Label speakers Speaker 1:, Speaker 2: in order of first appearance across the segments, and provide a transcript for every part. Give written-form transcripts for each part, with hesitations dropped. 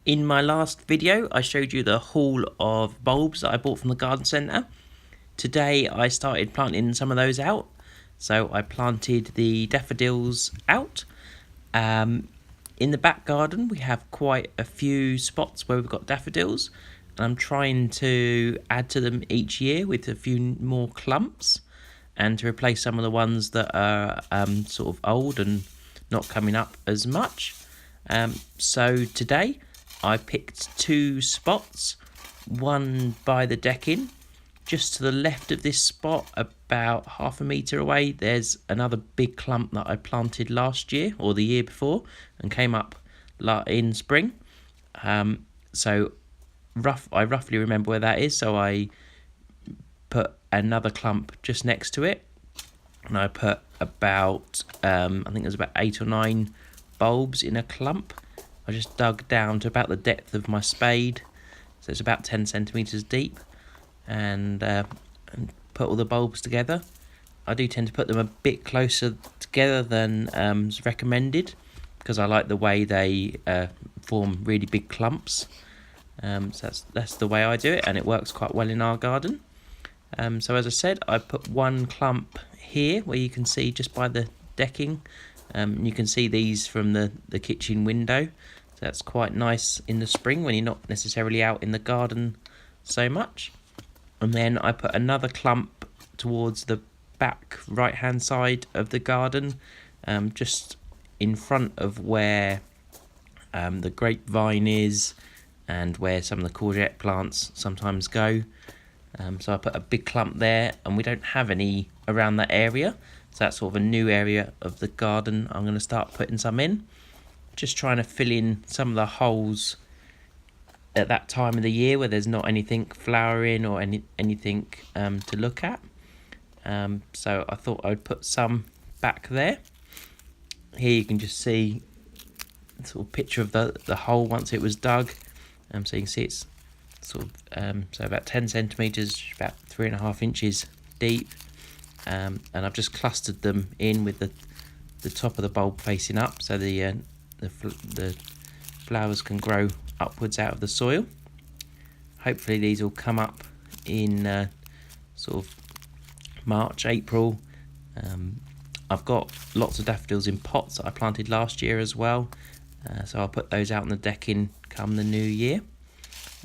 Speaker 1: In my last video, I showed you the haul of bulbs that I bought from the garden centre. Today, I started planting some of those out. So I planted the daffodils out. In the back garden, we have quite a few spots where we've got daffodils. And I'm trying to add to them each year with a few more clumps and to replace some of the ones that are sort of old and not coming up as much. So today I picked two spots, one by the decking. Just to the left of this spot, about half a metre away, there's another big clump that I planted last year or the year before and came up in spring. So I roughly remember where that is, so I put another clump just next to it, and I put about I think there's about 8 or 9 bulbs in a clump. I just dug down to about the depth of my spade, so it's about 10 centimetres deep, and put all the bulbs together. I do tend to put them a bit closer together than is recommended, because I like the way they form really big clumps. So that's the way I do it, and it works quite well in our garden. So as I said, I put one clump here where you can see just by the decking. You can see these from the kitchen window. So that's quite nice in the spring when you're not necessarily out in the garden so much. And then I put another clump towards the back right hand side of the garden, just in front of where the grapevine is and where some of the courgette plants sometimes go. So I put a big clump there, and we don't have any around that area, so that's sort of a new area of the garden. I'm going to start putting some in, just trying to fill in some of the holes at that time of the year where there's not anything flowering or anything to look at. So I thought I'd put some back there. Here you can just see a sort of picture of the hole once it was dug. So you can see it's sort of so about 10 centimetres, about 3.5 inches deep, and I've just clustered them in with the top of the bulb facing up, so the flowers can grow upwards out of the soil. Hopefully these will come up in sort of March, April. I've got lots of daffodils in pots that I planted last year as well, so I'll put those out on the decking come the new year,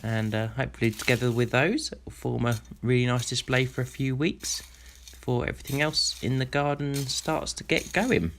Speaker 1: and hopefully together with those it will form a really nice display for a few weeks before everything else in the garden starts to get going.